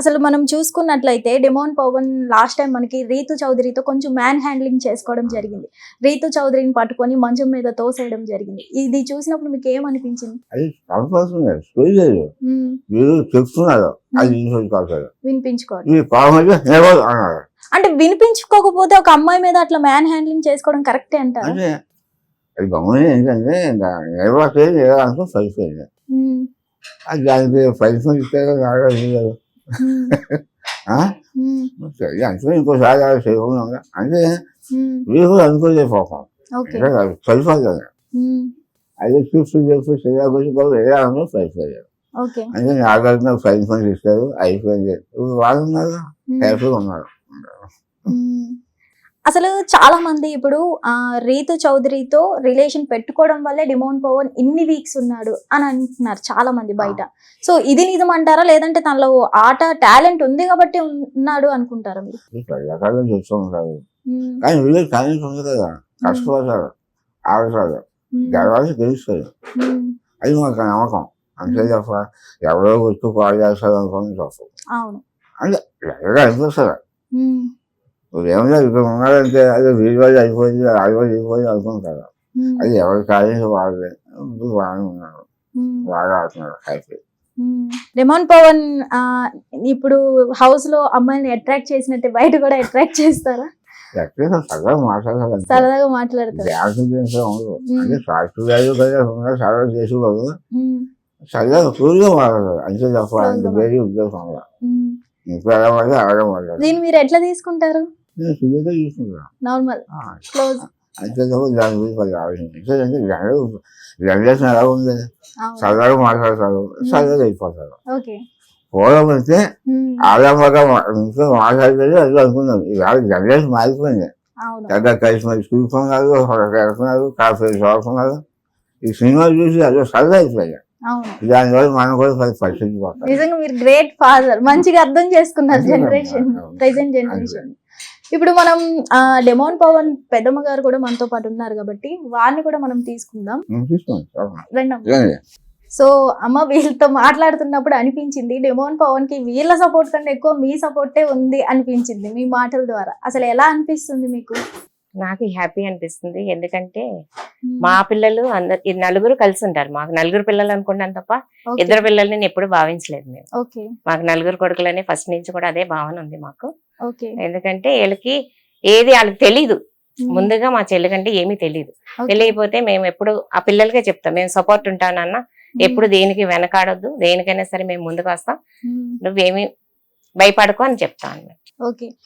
అసలు మనం చూసుకున్నట్లయితే డెమోన్ పవన్ లాస్ట్ టైం మనకి రీతు చౌదరితో కొంచెం మ్యాన్ హ్యాండ్లింగ్ చేసుకోవడం జరిగింది. రీతు చౌదరిని పట్టుకొని మంచం మీద తోసేయడం జరిగింది. ఇది చూసినప్పుడు మీకు ఏమనిపించింది? అది సంతోషంగా స్టోరీ లేదు. మీరు చెప్తున్నారు అది వినిపించుకోవాలి. ఈ కామెడీ హేవల్ అన్నారు. అంటే వినిపించుకోకపోతే ఒక అమ్మాయి మీద అట్లా మ్యాన్ హ్యాండ్లింగ్ చేసుకోవడం కరెక్టే అంటారు. అంటే అది గమనం ఏంటంటే నిర్వాహక అనుకో సరిపోయింది. అది దానికి ఫలితం ఇస్తే రాగలేదు. అంటే ఇంకోసారి చేయకుండా అంటే మీరు కూడా అనుకోలేదు పాపం సరిపోదు కదా. అదే చూస్తూ చెప్తూ చేయకపోతే వేరే అనుకో సరిపోయారు. అంటే నాగార్జున ఫలితం ఇస్తారు అయిపోయింది. ఇప్పుడు వాళ్ళు ఉన్నారు హ్యాపీగా ఉన్నారు. అసలు చాలా మంది ఇప్పుడు రీతు చౌదరితో రిలేషన్ పెట్టుకోవడం వల్లే డెమోన్ పవన్ ఇన్ని వీక్స్ ఉన్నాడు అని అంటున్నారు చాలా మంది బయట. సో ఇది నిజం అంటారా, లేదంటే తనలో ఆట టాలెంట్ ఉంది కాబట్టి ఉన్నాడు అనుకుంటారా మీరు? రకాలు చూస్తూ ఉంటారు కానీ వీళ్ళు టాలెంట్ ఉంది కదా, కష్టపడతారు, ఆడతారు, గర్వాన్ని తెలుస్తుంది. అది మాకు నమ్మకం. అంతే తప్ప ఎవరో గుర్తు పాడు చేస్తారు అనుకోని తప్పు. అంటే ఎలాగా అనిపిస్తుంది. ఏమన్నా ఇక్కడ ఉన్నారంటే అదే వీడి వాళ్ళు అయిపోయింది ఆడిపోయి అయిపోయింది అనుకుంటారు. అది ఎవరి టాలెంట్ వాళ్ళే. బాగానే ఉన్నారు, బాగా ఆడుతున్నారు హ్యాపీ. డెమోన్ పవన్ ఇప్పుడు హౌస్ లో అమ్మాయిని అట్రాక్ట్ చేసినట్టే బయట కూడా అట్రాక్ట్ చేస్తారా? సరదాగా మాట్లాడాలి, సరదాగా మాట్లాడతారు. అంటే సాఫ్ట్వేర్ కదా సరదా చేసుకోదు, సరదాగా కూల్గా మాట్లాడతారు అంతే తప్ప అంత వేరే ఉద్దేశం వల్ల ఇంకా ఎలా పడితే అలాగే మాట్లాడారు. దీన్ని మీరు ఎట్లా తీసుకుంటారు? నేను సులువుగా తీసుకుంటాను నార్మల్ క్లోజ్ అంతే తప్ప దాని గురించి పది ఆలోచన. ఎందుకంటే జనరేషన్ ఎలా ఉంది, సరదాగా మాట్లాడతారు, సరదాగా అయిపోతారు. పూర్వం అయితే ఆడంబరంగా ఇంట్లో మాట్లాడేది అది అనుకున్నాం. ఇవాళ జనరేషన్ మారిపోయింది. పెద్ద కలిసి మరి చూసుకున్నారు, వెళ్తున్నారు, కాఫీ చదువుకున్నారు. ఈ సినిమాలు చూసి అదే సరదా అయిపోయాయి. దానివల్ల మనం కూడా పరిస్థితి పోతాం. నిజంగా మీరు గ్రేట్ ఫాదర్, మంచిగా అర్థం చేసుకున్నారు జనరేషన్, ప్రెసెంట్ జనరేషన్. ఇప్పుడు మనం డెమోన్ పవన్ పెద్దమ్మ గారు కూడా మనతో పాటు ఉన్నారు కాబట్టి వారిని కూడా మనం తీసుకుందాం. సో అమ్మ, వీళ్ళతో మాట్లాడుతున్నప్పుడు అనిపించింది డెమోన్ పవన్ కి వీళ్ళ సపోర్ట్ కంటే ఎక్కువ మీ సపోర్టే ఉంది అనిపించింది మీ మాటల ద్వారా. అసలు ఎలా అనిపిస్తుంది మీకు? నాకు హ్యాపీ అనిపిస్తుంది. ఎందుకంటే మా పిల్లలు అందరు నలుగురు కలిసి ఉంటారు. మాకు నలుగురు పిల్లలు అనుకున్నాను తప్ప ఇద్దరు పిల్లల్ని నేను ఎప్పుడు భావించలేదు. మేము మాకు నలుగురు కొడుకులని ఫస్ట్ నుంచి కూడా అదే భావన ఉంది మాకు. ఎందుకంటే వీళ్ళకి ఏది వాళ్ళకి తెలీదు. ముందుగా మా చెల్లి కంటే ఏమీ తెలీదు. తెలియకపోతే మేము ఎప్పుడు ఆ పిల్లలకే చెప్తాం, మేము సపోర్ట్ ఉంటానన్న, ఎప్పుడు దేనికి వెనకాడొద్దు, దేనికైనా సరే మేము ముందుకు వస్తాం, నువ్వేమి భయపడకు అని చెప్తాను.